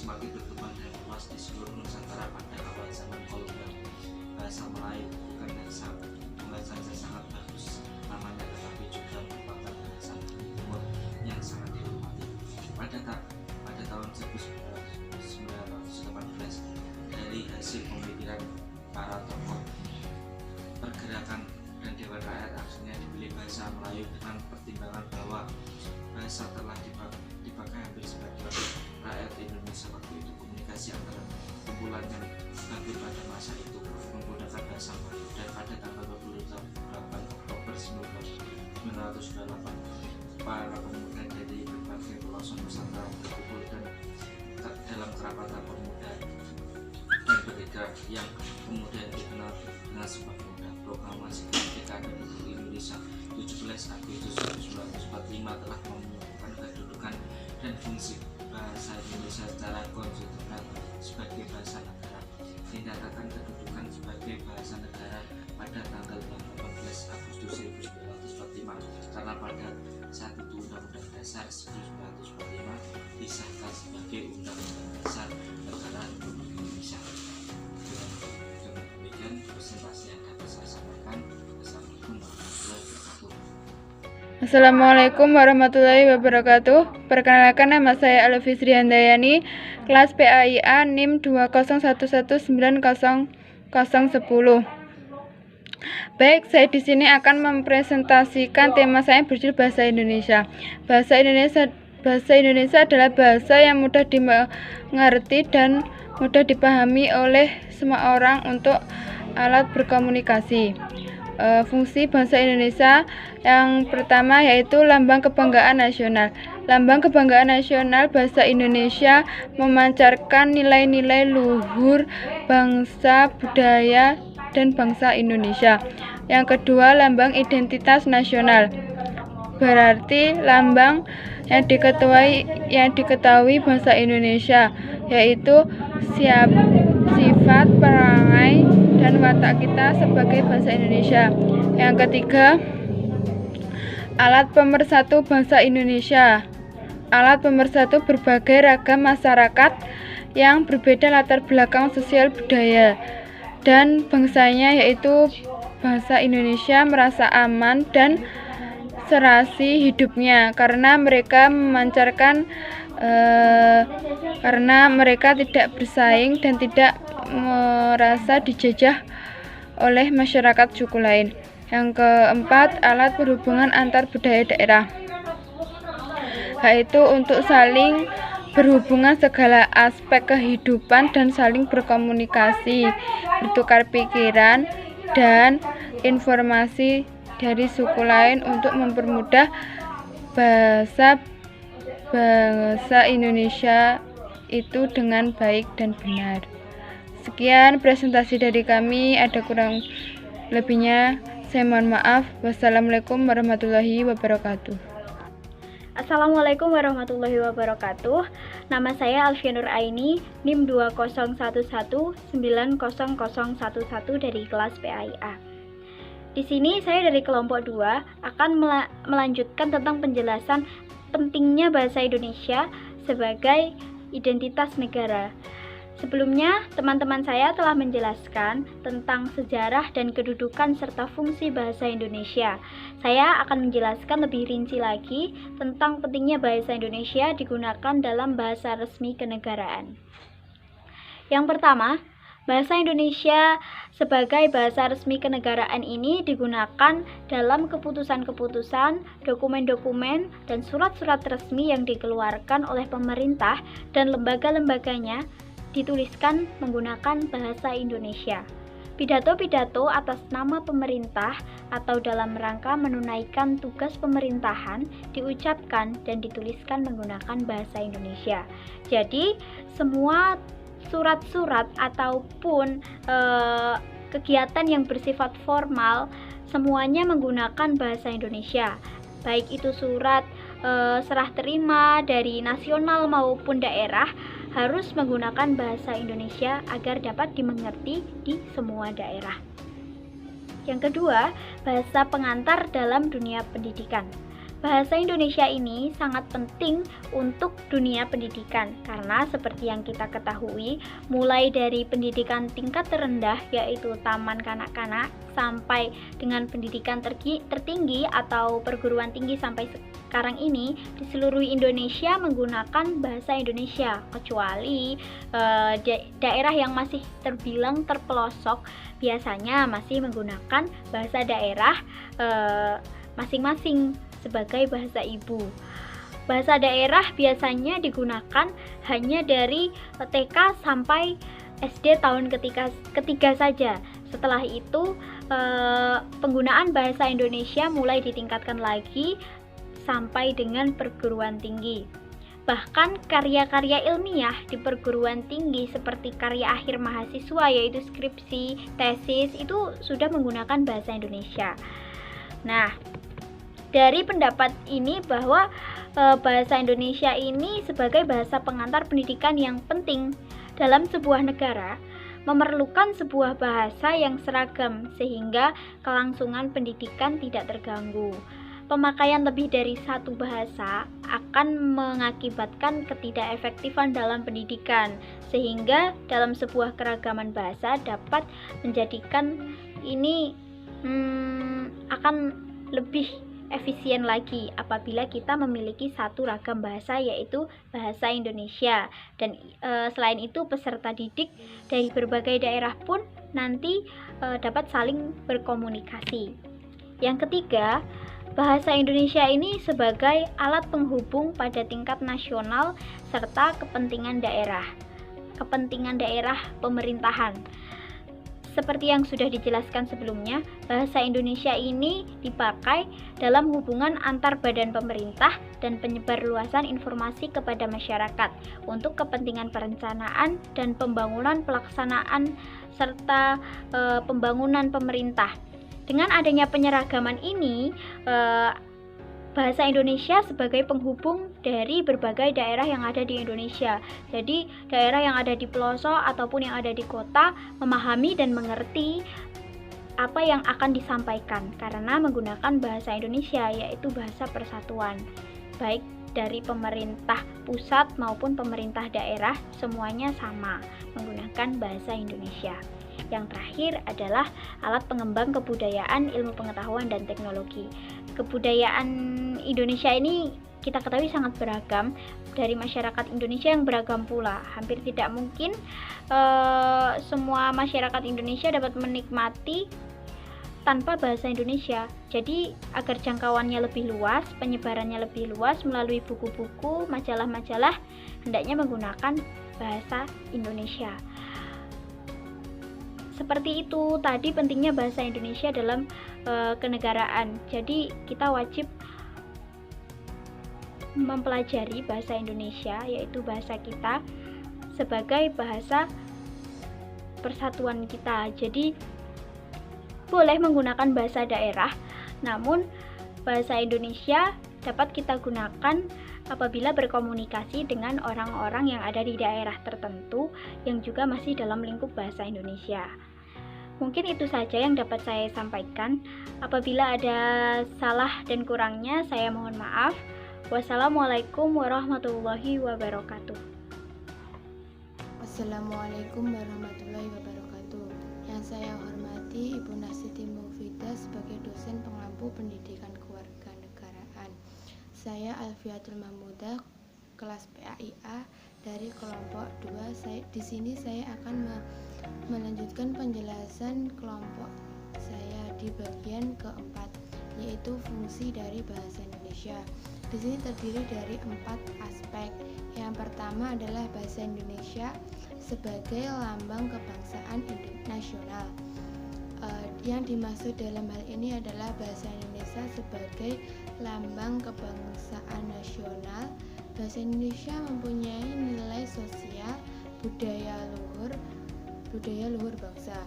semakin berkembang dan luas di seluruh Nusantara pada awal zaman kolonial. Bahasa Melayu bukan hanya bukan saja sangat bagus namanya, tetapi juga merupakan bahasa timur yang sangat dihormati. Pada tahun 1918, dari hasil pemikiran para tokoh pergerakan dan Dewan Rakyat, akhirnya dipilih bahasa Melayu dengan pertimbangan bahwa bahasa telah dipakai hampir sebagian rakyat Indonesia waktu itu. Komunikasi antara kumpulan yang bangkit pada masa itu menggunakan bahasa Melayu, dan pada tanggal 28 Oktober 1998 para pemuda dari berbagai pelosok Nusantara berkumpul dan dalam kerapatan pemuda dan bergerak yang kemudian dikenal dengan sebuah proklamasi kemerdekaan Republik Indonesia 17 Agustus 1945 telah menentukan kedudukan dan fungsi bahasa Indonesia secara konstitusional sebagai bahasa negara. Dinyatakan kedudukan sebagai bahasa negara pada tanggal 18 Agustus 1945 karena pada saat itu Undang-Undang Dasar 1945 disahkan sebagai Undang-Undang Dasar Negara Republik Indonesia. Dengan demikian presentasi yang dapat saya sampaikan. Assalamualaikum warahmatullahi wabarakatuh. Perkenalkan, nama saya Alfisri Handayani, kelas PAIA NIM 201190010. Baik, saya di sini akan mempresentasikan tema saya berjudul Bahasa Indonesia. Bahasa Indonesia adalah bahasa yang mudah dimengerti dan mudah dipahami oleh semua orang untuk alat berkomunikasi. Fungsi bahasa Indonesia yang pertama yaitu lambang kebanggaan nasional. Lambang kebanggaan nasional bahasa Indonesia memancarkan nilai-nilai luhur bangsa, budaya, dan bangsa Indonesia. Yang kedua, lambang identitas nasional. Berarti lambang yang diketahui bahasa Indonesia, yaitu sifat, perangai, dan watak kita sebagai bahasa Indonesia. Yang ketiga, alat pemersatu bahasa Indonesia. Alat pemersatu berbagai ragam masyarakat yang berbeda latar belakang sosial, budaya, dan bangsanya, yaitu bangsa Indonesia merasa aman dan serasi hidupnya karena mereka tidak bersaing dan tidak merasa dijajah oleh masyarakat suku lain. Yang keempat, alat perhubungan antar budaya daerah, yaitu untuk saling berhubungan segala aspek kehidupan dan saling berkomunikasi, bertukar pikiran dan informasi dari suku lain untuk mempermudah bahasa Indonesia itu dengan baik dan benar. Sekian presentasi dari kami, ada kurang lebihnya saya mohon maaf. Wassalamualaikum warahmatullahi wabarakatuh. Assalamualaikum warahmatullahi wabarakatuh. Nama saya Alfia Nur Aini, NIM 201190011 dari kelas PAIA. Di sini saya dari kelompok 2 akan melanjutkan tentang penjelasan pentingnya bahasa Indonesia sebagai identitas negara. Sebelumnya, teman-teman saya telah menjelaskan tentang sejarah dan kedudukan serta fungsi bahasa Indonesia. Saya akan menjelaskan lebih rinci lagi tentang pentingnya bahasa Indonesia digunakan dalam bahasa resmi kenegaraan. Yang pertama, bahasa Indonesia sebagai bahasa resmi kenegaraan ini digunakan dalam keputusan-keputusan, dokumen-dokumen, dan surat-surat resmi yang dikeluarkan oleh pemerintah dan lembaga-lembaganya dituliskan menggunakan bahasa Indonesia. Pidato-pidato atas nama pemerintah atau dalam rangka menunaikan tugas pemerintahan diucapkan dan dituliskan menggunakan bahasa Indonesia. Jadi, semua surat-surat ataupun kegiatan yang bersifat formal semuanya menggunakan bahasa Indonesia, baik itu surat serah terima dari nasional maupun daerah harus menggunakan bahasa Indonesia agar dapat dimengerti di semua daerah. Yang kedua, bahasa pengantar dalam dunia pendidikan. Bahasa Indonesia ini sangat penting untuk dunia pendidikan karena seperti yang kita ketahui, mulai dari pendidikan tingkat terendah yaitu taman kanak-kanak sampai dengan pendidikan tertinggi atau perguruan tinggi sampai sekarang ini di seluruh Indonesia menggunakan bahasa Indonesia, kecuali daerah yang masih terbilang terpelosok biasanya masih menggunakan bahasa daerah masing-masing sebagai bahasa ibu. Bahasa daerah biasanya digunakan hanya dari TK sampai SD tahun ketiga saja. Setelah itu penggunaan bahasa Indonesia mulai ditingkatkan lagi sampai dengan perguruan tinggi. Bahkan karya-karya ilmiah di perguruan tinggi seperti karya akhir mahasiswa yaitu skripsi, tesis itu sudah menggunakan bahasa Indonesia. Nah, dari pendapat ini bahwa bahasa Indonesia ini sebagai bahasa pengantar pendidikan yang penting dalam sebuah negara, memerlukan sebuah bahasa yang seragam sehingga kelangsungan pendidikan tidak terganggu. Pemakaian lebih dari satu bahasa akan mengakibatkan ketidakefektifan dalam pendidikan, sehingga dalam sebuah keragaman bahasa dapat menjadikan ini akan lebih efisien lagi apabila kita memiliki satu ragam bahasa yaitu bahasa Indonesia. Dan selain itu peserta didik dari berbagai daerah pun nanti dapat saling berkomunikasi. Yang ketiga, bahasa Indonesia ini sebagai alat penghubung pada tingkat nasional serta kepentingan daerah pemerintahan. Seperti yang sudah dijelaskan sebelumnya, bahasa Indonesia ini dipakai dalam hubungan antar badan pemerintah dan penyebarluasan informasi kepada masyarakat untuk kepentingan perencanaan dan pembangunan pelaksanaan serta pembangunan pemerintah. Dengan adanya penyeragaman ini, bahasa Indonesia sebagai penghubung dari berbagai daerah yang ada di Indonesia. Jadi daerah yang ada di pelosok ataupun yang ada di kota memahami dan mengerti apa yang akan disampaikan karena menggunakan bahasa Indonesia, yaitu bahasa persatuan. Baik dari pemerintah pusat maupun pemerintah daerah, semuanya sama menggunakan bahasa Indonesia. Yang terakhir adalah alat pengembang kebudayaan, ilmu pengetahuan, dan teknologi. Kebudayaan Indonesia ini kita ketahui sangat beragam, dari masyarakat Indonesia yang beragam pula. Hampir tidak mungkin semua masyarakat Indonesia dapat menikmati tanpa bahasa Indonesia. Jadi agar jangkauannya lebih luas, penyebarannya lebih luas melalui buku-buku, majalah-majalah, hendaknya menggunakan bahasa Indonesia. Seperti itu tadi pentingnya bahasa Indonesia dalam kenegaraan. Jadi kita wajib mempelajari bahasa Indonesia, yaitu bahasa kita sebagai bahasa persatuan kita. Jadi boleh menggunakan bahasa daerah, namun bahasa Indonesia dapat kita gunakan apabila berkomunikasi dengan orang-orang yang ada di daerah tertentu yang juga masih dalam lingkup bahasa Indonesia. Mungkin itu saja yang dapat saya sampaikan. Apabila ada salah dan kurangnya, saya mohon maaf. Wassalamualaikum warahmatullahi wabarakatuh. Assalamualaikum warahmatullahi wabarakatuh. Yang saya hormati Ibu Nasiti Mufidah sebagai dosen pengampu pendidikan kewarganegaraan. Saya Alfiatul Mahmudah, kelas PAIA dari kelompok 2. Di sini saya akan melanjutkan penjelasan kelompok saya di bagian keempat, yaitu fungsi dari bahasa Indonesia. Di sini terdiri dari 4 aspek. Yang pertama adalah bahasa Indonesia sebagai lambang kebangsaan nasional. Yang dimaksud dalam hal ini adalah bahasa Indonesia sebagai lambang kebangsaan nasional. Bahasa Indonesia mempunyai nilai sosial, budaya luhur bangsa.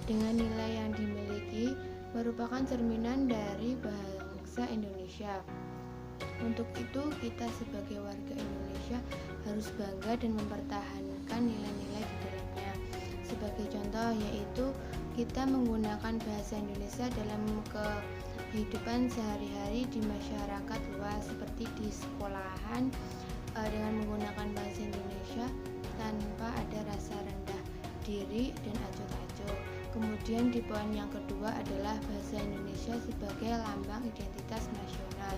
Dengan nilai yang dimiliki merupakan cerminan dari bangsa Indonesia. Untuk itu kita sebagai warga Indonesia harus bangga dan mempertahankan nilai-nilai di dalamnya. Sebagai contoh yaitu kita menggunakan bahasa Indonesia dalam kehidupan sehari-hari di masyarakat luas seperti di sekolahan dengan menggunakan bahasa Indonesia tanpa ada rasa rendah diri dan acuh-acuh. Kemudian di poin yang kedua adalah bahasa Indonesia sebagai lambang identitas nasional.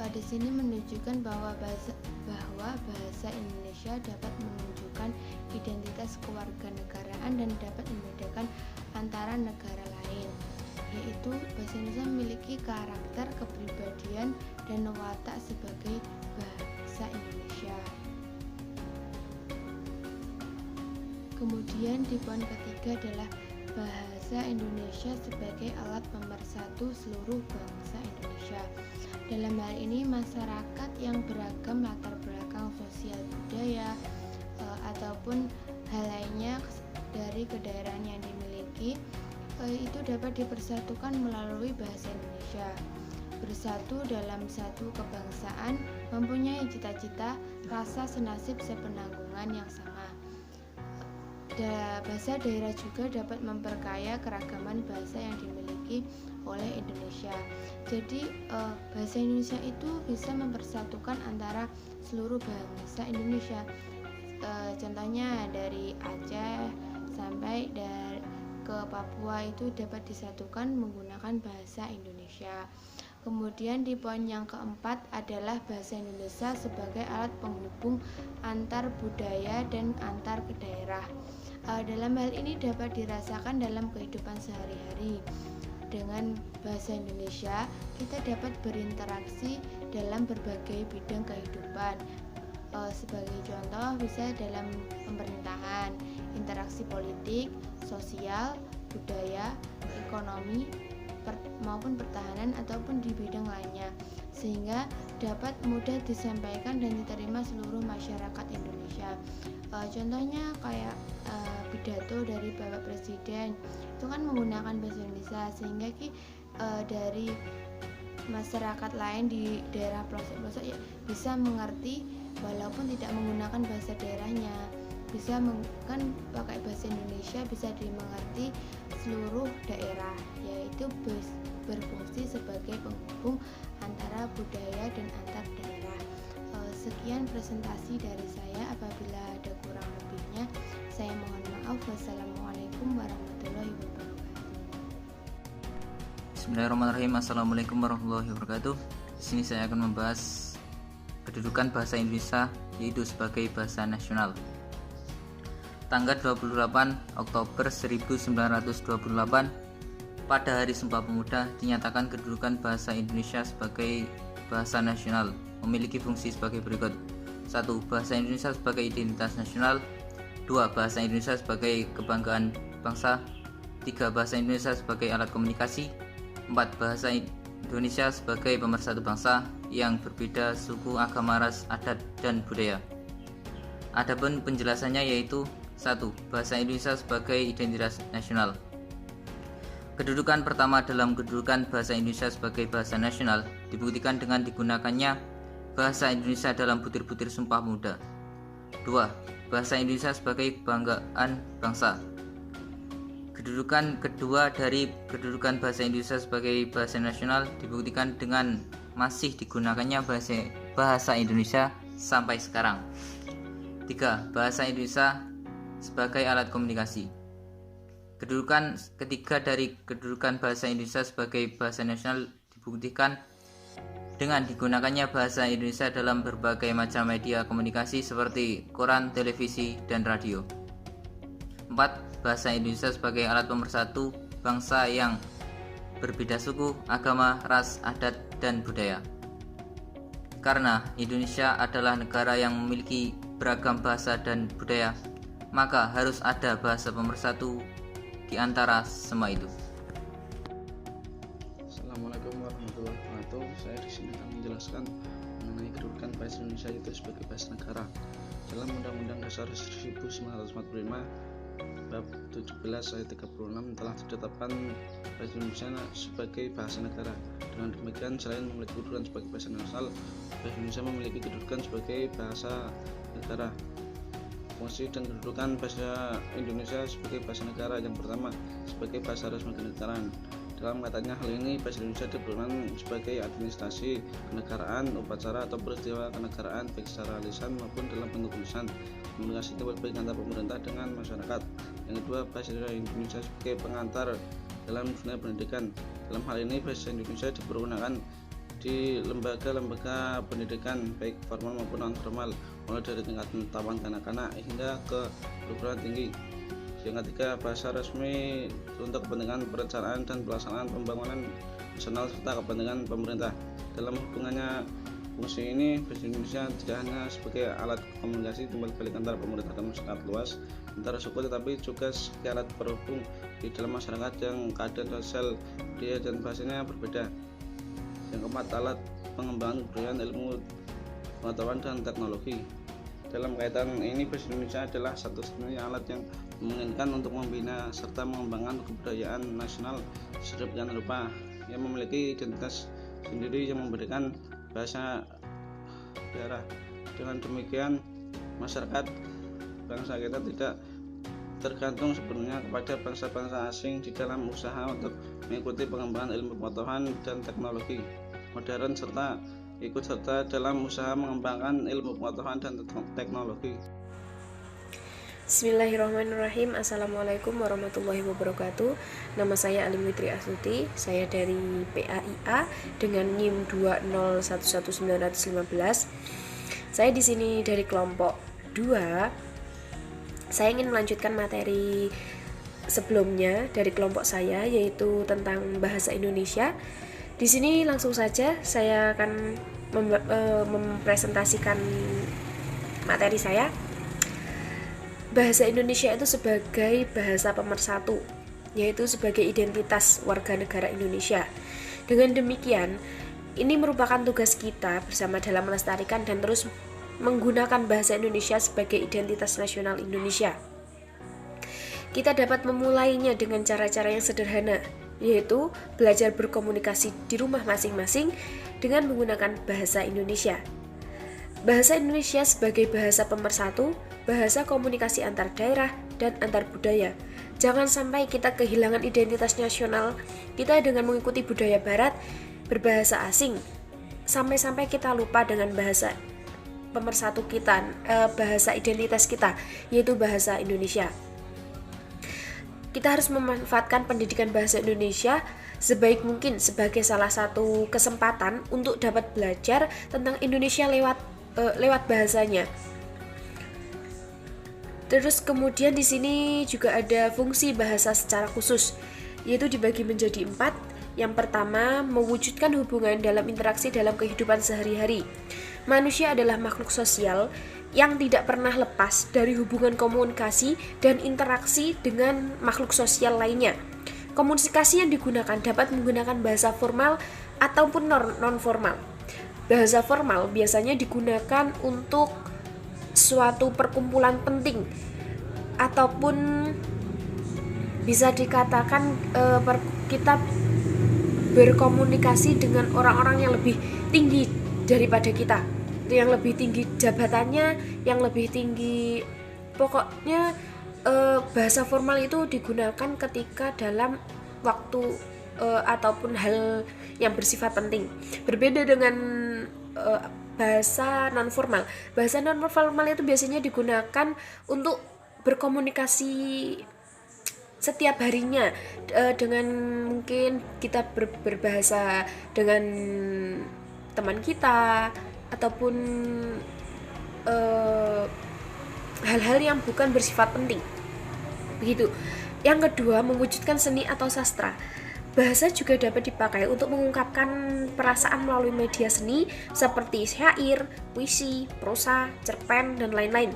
Di sini menunjukkan bahwa bahasa Indonesia dapat menunjukkan identitas kewarganegaraan dan dapat membedakan antara negara lain, yaitu bahasa Indonesia memiliki karakter, kepribadian, dan watak sebagai bahasa Indonesia. Kemudian di poin ketiga adalah bahasa Indonesia sebagai alat pemersatu seluruh bangsa Indonesia. Dalam hal ini masyarakat yang beragam latar belakang sosial budaya ataupun hal lainnya dari kedaerahan yang dimiliki itu dapat dipersatukan melalui bahasa Indonesia. Bersatu dalam satu kebangsaan, mempunyai cita-cita, rasa senasib sepenanggungan yang sama. Bahasa daerah juga dapat memperkaya keragaman bahasa yang dimiliki oleh Indonesia. Jadi bahasa Indonesia itu bisa mempersatukan antara seluruh bangsa Indonesia. Contohnya dari Aceh sampai ke Papua itu dapat disatukan menggunakan bahasa Indonesia. Kemudian di poin yang keempat adalah bahasa Indonesia sebagai alat penghubung antar budaya dan antar daerah. Dalam hal ini dapat dirasakan dalam kehidupan sehari-hari. Dengan bahasa Indonesia, kita dapat berinteraksi dalam berbagai bidang kehidupan. Sebagai contoh, bisa dalam pemerintahan, interaksi politik, sosial, budaya, ekonomi, maupun pertahanan ataupun di bidang lainnya, sehingga dapat mudah disampaikan dan diterima seluruh masyarakat Indonesia. Contohnya kayak pidato dari Bapak Presiden itu kan menggunakan bahasa Indonesia, sehingga dari masyarakat lain di daerah pelosok-pelosok ya bisa mengerti walaupun tidak menggunakan bahasa daerahnya. Bisa kan pakai bahasa Indonesia bisa dimengerti seluruh daerah, yaitu berfungsi sebagai penghubung antara budaya dan antar daerah. Sekian presentasi dari saya. Apabila ada kurang lebihnya, saya mohon maaf. Wassalamualaikum warahmatullahi wabarakatuh. Bismillahirrahmanirrahim. Assalamualaikum warahmatullahi wabarakatuh. Di sini saya akan membahas kedudukan bahasa Indonesia, yaitu sebagai bahasa nasional. Tanggal 28 Oktober 1928, pada Hari Sumpah Pemuda, dinyatakan kedudukan bahasa Indonesia sebagai bahasa nasional memiliki fungsi sebagai berikut. 1. Bahasa Indonesia sebagai identitas nasional. 2. Bahasa Indonesia sebagai kebanggaan bangsa. 3. Bahasa Indonesia sebagai alat komunikasi. 4. Bahasa Indonesia sebagai pemersatu bangsa yang berbeda suku, agama, ras, adat, dan budaya. Adapun penjelasannya yaitu 1. Bahasa Indonesia sebagai identitas nasional. Kedudukan pertama dalam kedudukan bahasa Indonesia sebagai bahasa nasional dibuktikan dengan digunakannya bahasa Indonesia dalam butir-butir Sumpah Pemuda. 2. Bahasa Indonesia sebagai kebanggaan bangsa. Kedudukan kedua dari kedudukan bahasa Indonesia sebagai bahasa nasional dibuktikan dengan masih digunakannya bahasa Indonesia sampai sekarang. 3. Bahasa Indonesia sebagai alat komunikasi. Kedudukan ketiga dari kedudukan bahasa Indonesia sebagai bahasa nasional dibuktikan dengan digunakannya bahasa Indonesia dalam berbagai macam media komunikasi seperti koran, televisi, dan radio. 4. Bahasa Indonesia sebagai alat pemersatu bangsa yang berbeda suku, agama, ras, adat, dan budaya. Karena Indonesia adalah negara yang memiliki beragam bahasa dan budaya, maka harus ada bahasa pemersatu di antara semua itu. Assalamualaikum warahmatullahi wabarakatuh. Saya di sini akan menjelaskan mengenai kedudukan bahasa Indonesia itu sebagai bahasa negara. Dalam Undang-Undang Dasar 1945 bab 17 ayat 36 telah ditetapkan bahasa Indonesia sebagai bahasa negara. Dengan demikian, selain memiliki kedudukan sebagai bahasa nasional, bahasa Indonesia memiliki kedudukan sebagai bahasa negara. Fungsi dan kedudukan bahasa Indonesia sebagai bahasa negara: yang pertama, sebagai bahasa resmi kenegaraan. Dalam katanya hal ini bahasa Indonesia dipergunakan sebagai administrasi kenegaraan, upacara atau peristiwa kenegaraan baik secara lisan maupun dalam bentuk tulisan. Komunikasi baik antara pemerintah dengan masyarakat. Yang kedua, bahasa Indonesia sebagai pengantar dalam dunia pendidikan. Dalam hal ini bahasa Indonesia dipergunakan di lembaga-lembaga pendidikan baik formal maupun non formal, mulai dari tingkat tawan kanak-kanak hingga ke perguruan tinggi. Yang ketiga, bahasa resmi untuk kepentingan perencanaan dan pelaksanaan pembangunan nasional serta kepentingan pemerintah. Dalam hubungannya fungsi ini, bahasa Indonesia tidak hanya sebagai alat komunikasi timbal balik antara pemerintah dan masyarakat luas antara suku, tetapi juga sebagai alat berhubung di dalam masyarakat yang keadaan sosial, budaya dan bahasanya berbeda. Yang keempat, alat pengembangan kebudayaan, ilmu pengetahuan dan teknologi. Dalam kaitan ini, bahasa Indonesia adalah satu-satunya alat yang memungkinkan untuk membina serta mengembangkan kebudayaan nasional sedemikian rupa yang memiliki identitas sendiri yang memberikan bahasa daerah. Dengan demikian, masyarakat bangsa kita tidak tergantung sepenuhnya kepada bangsa-bangsa asing di dalam usaha untuk mengikuti pengembangan ilmu pengetahuan dan teknologi modern serta ikut serta dalam usaha mengembangkan ilmu pengetahuan dan teknologi. Bismillahirrahmanirrahim. Assalamualaikum warahmatullahi wabarakatuh. Nama saya Alim Witri Astuti. Saya dari PAIA dengan NIM 2011915. Saya di sini dari kelompok 2. Saya ingin melanjutkan materi sebelumnya dari kelompok saya, yaitu tentang bahasa Indonesia. Di sini langsung saja saya akan mempresentasikan materi saya. Bahasa Indonesia itu sebagai bahasa pemersatu, yaitu sebagai identitas warga negara Indonesia. Dengan demikian, ini merupakan tugas kita bersama dalam melestarikan dan terus menggunakan bahasa Indonesia sebagai identitas nasional Indonesia. Kita dapat memulainya dengan cara-cara yang sederhana, yaitu belajar berkomunikasi di rumah masing-masing dengan menggunakan bahasa Indonesia. Bahasa Indonesia sebagai bahasa pemersatu, bahasa komunikasi antar daerah dan antar budaya. Jangan sampai kita kehilangan identitas nasional kita dengan mengikuti budaya barat berbahasa asing, sampai-sampai kita lupa dengan bahasa pemersatu kita, bahasa identitas kita, yaitu bahasa Indonesia. Kita harus memanfaatkan pendidikan bahasa Indonesia sebaik mungkin sebagai salah satu kesempatan untuk dapat belajar tentang Indonesia lewat bahasanya. Terus kemudian di sini juga ada fungsi bahasa secara khusus, yaitu dibagi menjadi 4. Yang pertama, mewujudkan hubungan dalam interaksi dalam kehidupan sehari-hari. Manusia adalah makhluk sosial yang tidak pernah lepas dari hubungan komunikasi dan interaksi dengan makhluk sosial lainnya. Komunikasi yang digunakan dapat menggunakan bahasa formal ataupun non-formal. Bahasa formal biasanya digunakan untuk suatu perkumpulan penting ataupun bisa dikatakan kita berkomunikasi dengan orang-orang yang lebih tinggi daripada kita, yang lebih tinggi jabatannya, yang lebih tinggi, pokoknya bahasa formal itu digunakan ketika dalam waktu ataupun hal yang bersifat penting. Berbeda dengan bahasa non-formal. Bahasa non-formal itu biasanya digunakan untuk berkomunikasi setiap harinya, dengan mungkin kita berbahasa dengan teman kita ataupun hal-hal yang bukan bersifat penting. Begitu. Yang kedua, mewujudkan seni atau sastra. Bahasa juga dapat dipakai untuk mengungkapkan perasaan melalui media seni seperti syair, puisi, prosa, cerpen, dan lain-lain.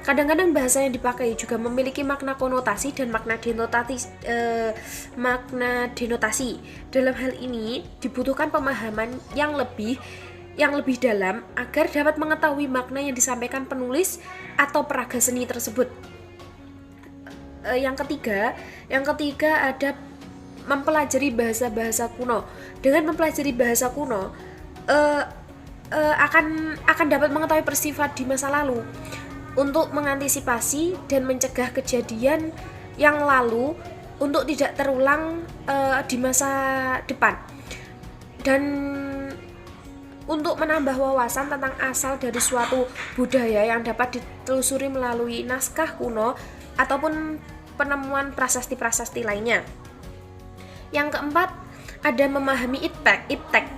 Kadang-kadang bahasa yang dipakai juga memiliki makna konotasi dan makna denotasi. Dalam hal ini dibutuhkan pemahaman yang lebih dalam agar dapat mengetahui makna yang disampaikan penulis atau peraga seni tersebut. Yang ketiga ada mempelajari bahasa-bahasa kuno. Dengan mempelajari bahasa kuno akan dapat mengetahui peristiwa di masa lalu untuk mengantisipasi dan mencegah kejadian yang lalu untuk tidak terulang di masa depan, dan untuk menambah wawasan tentang asal dari suatu budaya yang dapat ditelusuri melalui naskah kuno ataupun penemuan prasasti-prasasti lainnya. Yang keempat, ada memahami iptek.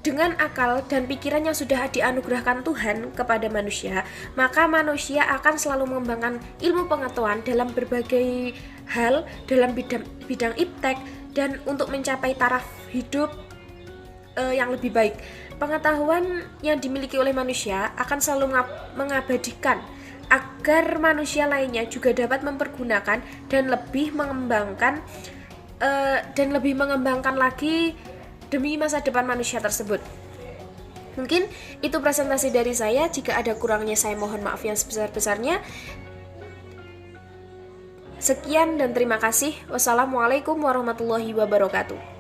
Dengan akal dan pikiran yang sudah dianugerahkan Tuhan kepada manusia, maka manusia akan selalu mengembangkan ilmu pengetahuan dalam berbagai hal dalam bidang iptek dan untuk mencapai taraf hidup yang lebih baik. Pengetahuan yang dimiliki oleh manusia akan selalu mengabadikan agar manusia lainnya juga dapat mempergunakan dan lebih mengembangkan lagi demi masa depan manusia tersebut. Mungkin itu presentasi dari saya. Jika ada kurangnya saya mohon maaf yang sebesar-besarnya. Sekian dan terima kasih. Wassalamualaikum warahmatullahi wabarakatuh.